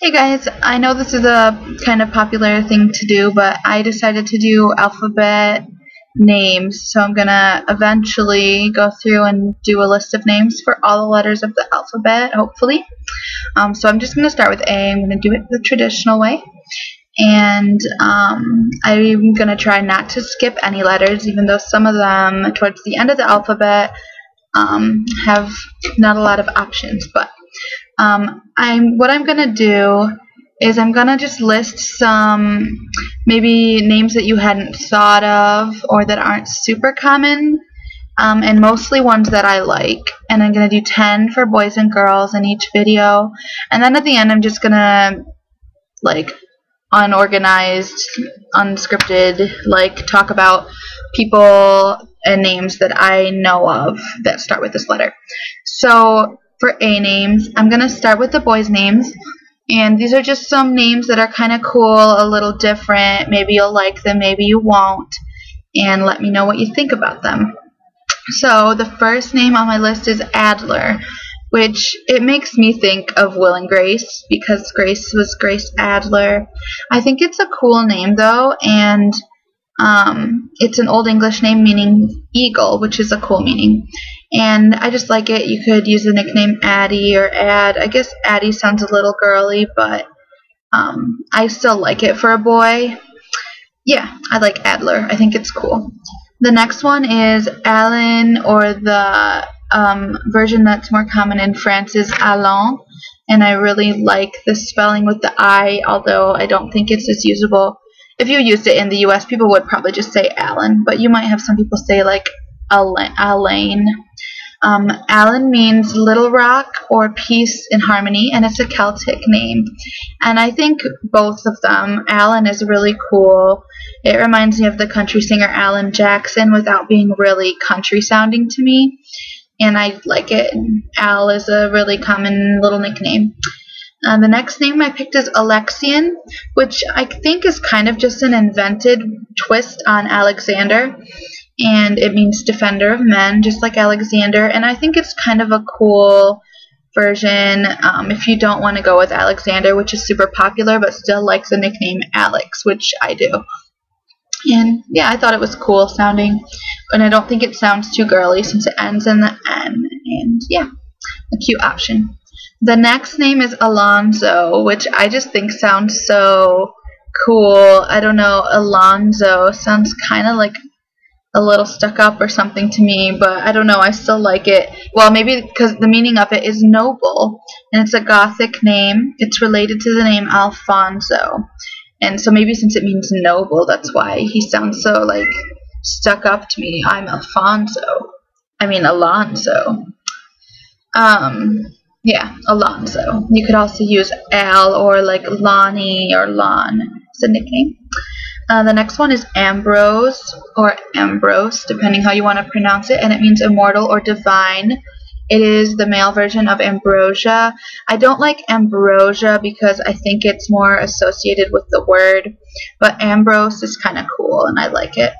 Hey guys, I know this is a kind of popular thing to do, but I decided to do alphabet names. So I'm gonna eventually go through and do a list of names for all the letters of the alphabet, hopefully. So I'm just gonna start with A. I'm gonna do it the traditional way. And I'm gonna try not to skip any letters, even though some of them towards the end of the alphabet have not a lot of options, but what I'm gonna do is I'm gonna just list some maybe names that you hadn't thought of or that aren't super common, and mostly ones that I like. And I'm gonna do 10 for boys and girls in each video, and then at the end I'm just gonna unorganized, unscripted, talk about people and names that I know of that start with this letter. So for A names, I'm going to start with the boys' names, and these are just some names that are kind of cool, a little different. Maybe you'll like them, maybe you won't, and let me know what you think about them. So the first name on my list is Adler, which it makes me think of Will and Grace, because Grace was Grace Adler. I think it's a cool name though, and it's an Old English name meaning eagle, which is a cool meaning. And I just like it. You could use the nickname Addie or Ad. I guess Addie sounds a little girly, but I still like it for a boy. Yeah, I like Adler. I think it's cool. The next one is Allen, or the version that's more common in France is Allen. And I really like the spelling with the I, although I don't think it's as usable. If you used it in the US, people would probably just say Allen, but you might have some people say like Elaine. Allen means little rock or peace and harmony, and it's a Celtic name. And I think both of them, Allen is really cool. It reminds me of the country singer Alan Jackson without being really country sounding to me, and I like it. Al is a really common little nickname. The next name I picked is Alexian, which I think is kind of just an invented twist on Alexander, and it means defender of men, just like Alexander, and I think it's kind of a cool version if you don't want to go with Alexander, which is super popular, but still like the nickname Alex, which I do. And yeah, I thought it was cool sounding, and I don't think it sounds too girly since it ends in the N, and yeah, a cute option. The next name is Alonso, which I just think sounds so cool. I don't know, Alonso sounds kind of like a little stuck up or something to me, but I don't know, I still like it. Well, maybe because the meaning of it is noble, and it's a Gothic name. It's related to the name Alfonso, and so maybe since it means noble, that's why he sounds so stuck up to me. I'm Alonso. Yeah, Alonso. You could also use Al or Lonnie or Lon as a nickname. The next one is Ambrose, or Ambrose, depending how you want to pronounce it, and it means immortal or divine. It is the male version of ambrosia. I don't like ambrosia because I think it's more associated with the word, but Ambrose is kind of cool, and I like it.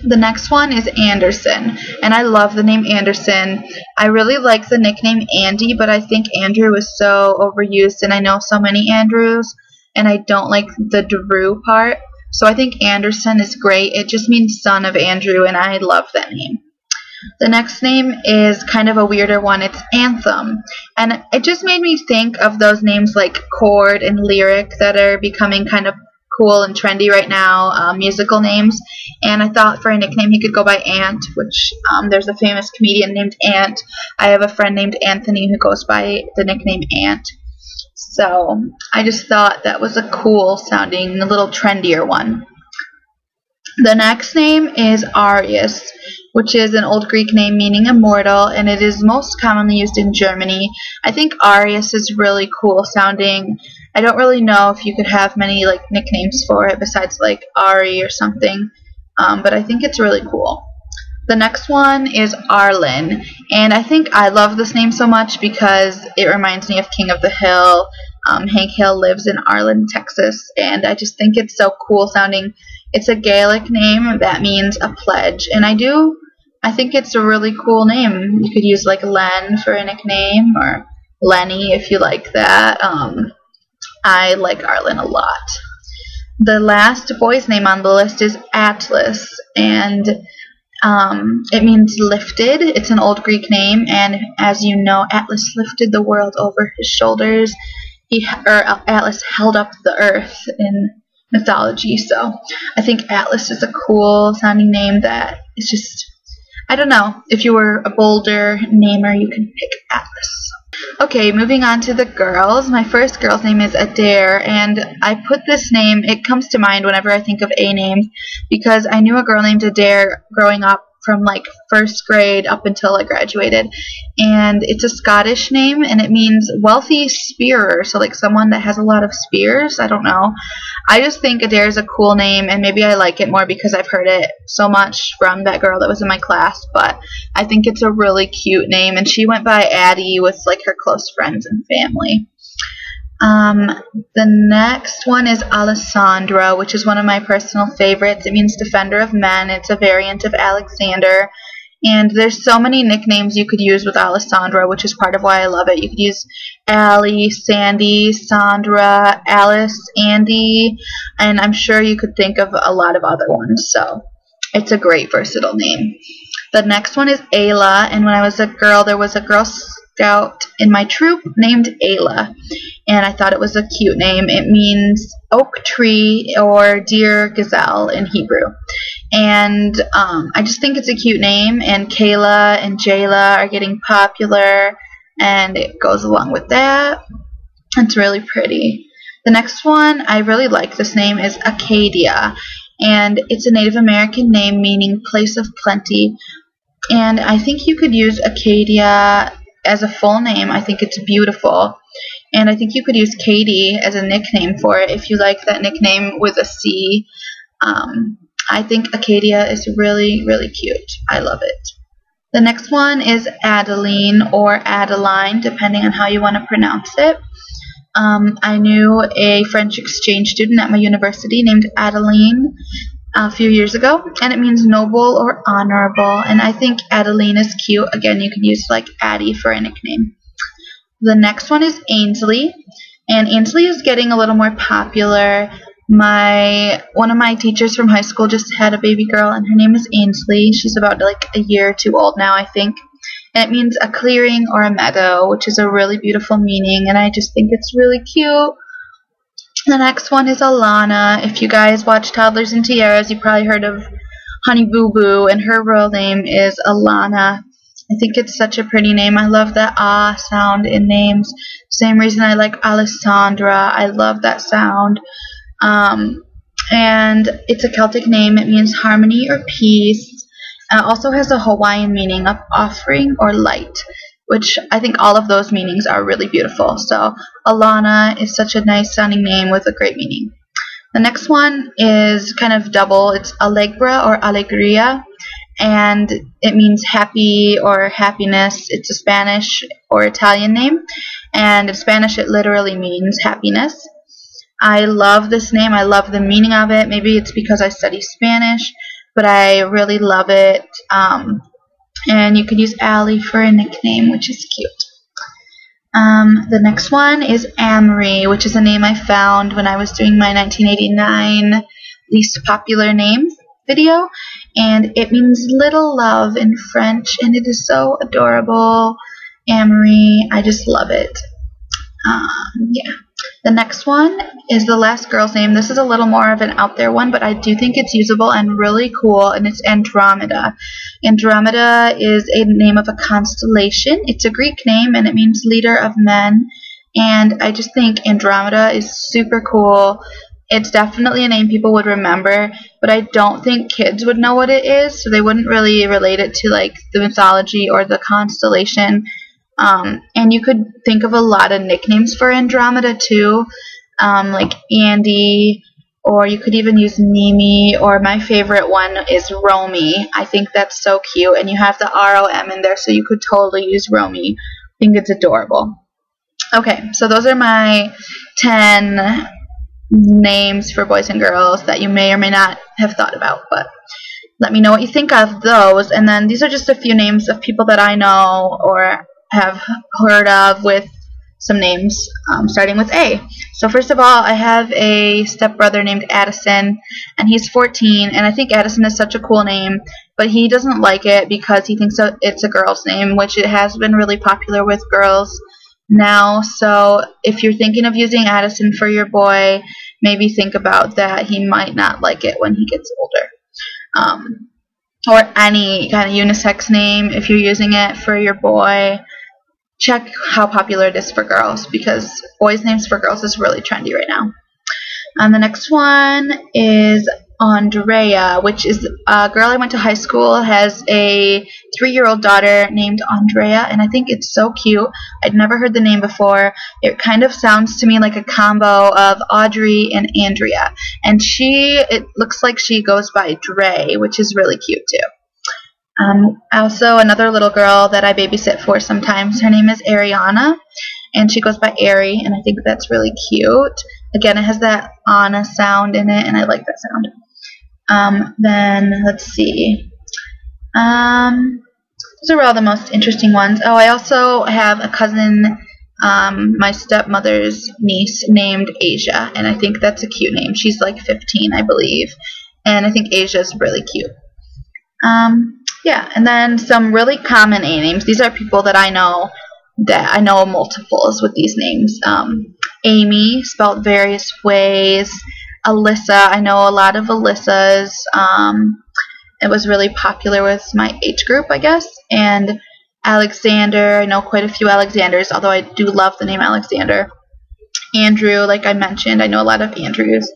The next one is Anderson, and I love the name Anderson. I really like the nickname Andy, but I think Andrew is so overused, and I know so many Andrews, and I don't like the Drew part. So I think Anderson is great. It just means son of Andrew, and I love that name. The next name is kind of a weirder one. It's Anthem, and it just made me think of those names like Chord and Lyric that are becoming kind of cool and trendy right now, musical names. And I thought for a nickname he could go by Ant, which there's a famous comedian named Ant. I have a friend named Anthony who goes by the nickname Ant. So I just thought that was a cool sounding, a little trendier one. The next name is Arius, which is an Old Greek name meaning immortal, and it is most commonly used in Germany. I think Arius is really cool sounding. I don't really know if you could have many nicknames for it besides Ari or something, but I think it's really cool. The next one is Arlen, and I think I love this name so much because it reminds me of King of the Hill. Hank Hill lives in Arlen, Texas, and I just think it's so cool sounding. It's a Gaelic name that means a pledge, and I think it's a really cool name. You could use Len for a nickname, or Lenny if you like that. I like Arlen a lot. The last boy's name on the list is Atlas, and it means lifted. It's an old Greek name, and as you know, Atlas lifted the world over his shoulders. Atlas held up the earth in mythology, so I think Atlas is a cool sounding name that is just, I don't know, if you were a bolder namer, you can pick Atlas. Okay, moving on to the girls. My first girl's name is Adair, and I put this name, it comes to mind whenever I think of A names, because I knew a girl named Adair growing up from like first grade up until I graduated, and it's a Scottish name, and it means wealthy spearer, so like someone that has a lot of spears. I don't know. I just think Adair is a cool name, and maybe I like it more because I've heard it so much from that girl that was in my class, but I think it's a really cute name, and she went by Addie with like her close friends and family. The next one is Alessandra, which is one of my personal favorites. It means defender of men. It's a variant of Alexander. And there's so many nicknames you could use with Alessandra, which is part of why I love it. You could use Allie, Sandy, Sandra, Alice, Andy, and I'm sure you could think of a lot of other ones. So it's a great versatile name. The next one is Ayla, and when I was a girl, there was a Girl Scout in my troop named Ayla, and I thought it was a cute name. It means oak tree or deer gazelle in Hebrew, and I just think it's a cute name, and Kayla and Jayla are getting popular, and it goes along with that. It's really pretty. The next one, I really like this name, is Acadia, and it's a Native American name meaning place of plenty, and I think you could use Acadia as a full name. I think it's beautiful, and I think you could use Katie as a nickname for it if you like that nickname with a C. I think Acadia is really, really cute. I love it. The next one is Adeline or Adeline, depending on how you want to pronounce it. I knew a French exchange student at my university named Adeline a few years ago, and it means noble or honorable, and I think Adeline is cute. Again, you can use like Addie for a nickname. The next one is Ainsley, and Ainsley is getting a little more popular. One of my teachers from high school just had a baby girl, and her name is Ainsley. She's about like a year or two old now, I think, and it means a clearing or a meadow, which is a really beautiful meaning, and I just think it's really cute. The next one is Alana. If you guys watch Toddlers and Tiaras, you probably heard of Honey Boo Boo, and her real name is Alana. I think it's such a pretty name. I love the ah sound in names. Same reason I like Alessandra. I love that sound. And it's a Celtic name. It means harmony or peace. It also has a Hawaiian meaning of offering or light, which I think all of those meanings are really beautiful. So Alana is such a nice sounding name with a great meaning. The next one is kind of double. It's Allegra or Alegria, and it means happy or happiness. It's a Spanish or Italian name, and in Spanish it literally means happiness. I love this name. I love the meaning of it. Maybe it's because I study Spanish, but I really love it. And you could use Allie for a nickname, which is cute. The next one is Amory, which is a name I found when I was doing my 1989 least popular names video, and it means little love in French, and it is so adorable. Amory, I just love it. Yeah. The next one is the last girl's name. This is a little more of an out there one, but I do think it's usable and really cool, and it's Andromeda. Andromeda is a name of a constellation. It's a Greek name, and it means leader of men, and I just think Andromeda is super cool. It's definitely a name people would remember, but I don't think kids would know what it is, so they wouldn't really relate it to like the mythology or the constellation. And you could think of a lot of nicknames for Andromeda too, like Andy, or you could even use Mimi, or my favorite one is Romy. I think that's so cute, and you have the R-O-M in there, so you could totally use Romy. I think it's adorable. Okay, so those are my 10 names for boys and girls that you may or may not have thought about, but let me know what you think of those. And then these are just a few names of people that I know or have heard of with some names starting with A. So first of all, I have a stepbrother named Addison, and he's 14, and I think Addison is such a cool name, but he doesn't like it because he thinks it's a girl's name, which it has been really popular with girls now. So if you're thinking of using Addison for your boy, maybe think about that. He might not like it when he gets older. Or any kind of unisex name, if you're using it for your boy, check how popular it is for girls, because boys' names for girls is really trendy right now. And the next one is Andrea, which is a girl I went to high school, has a 3-year-old daughter named Andrea, and I think it's so cute. I'd never heard the name before. It kind of sounds to me like a combo of Audrey and Andrea, and it looks like she goes by Dre, which is really cute too. Also, another little girl that I babysit for sometimes, her name is Ariana, and she goes by Ari, and I think that's really cute. Again, it has that Anna sound in it, and I like that sound. Then, let's see. Those are all the most interesting ones. Oh, I also have a cousin, my stepmother's niece, named Asia, and I think that's a cute name. She's like 15, I believe, and I think Asia's really cute. Yeah, and then some really common A names. These are people that I know multiples with these names. Amy, spelled various ways. Alyssa, I know a lot of Alyssas. It was really popular with my age group, I guess. And Alexander, I know quite a few Alexanders, although I do love the name Alexander. Andrew, like I mentioned, I know a lot of Andrews.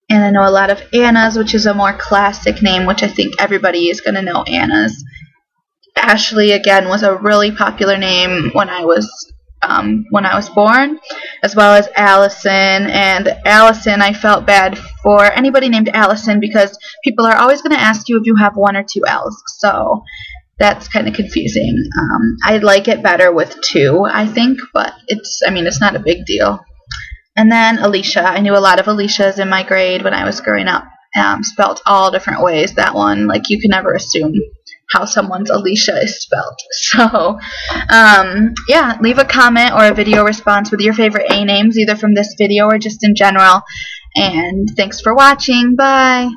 And I know a lot of Annas, which is a more classic name, which I think everybody is going to know Annas. Ashley, again, was a really popular name when I was born, as well as Allison. And Allison, I felt bad for anybody named Allison because people are always going to ask you if you have 1 or 2 L's. So that's kind of confusing. I like it better with 2, I think, but it's not a big deal. And then Alicia. I knew a lot of Alicias in my grade when I was growing up, spelled all different ways. That one, like, you can never assume how someone's Alicia is spelled. So, yeah, leave a comment or a video response with your favorite A names, either from this video or just in general. And thanks for watching. Bye!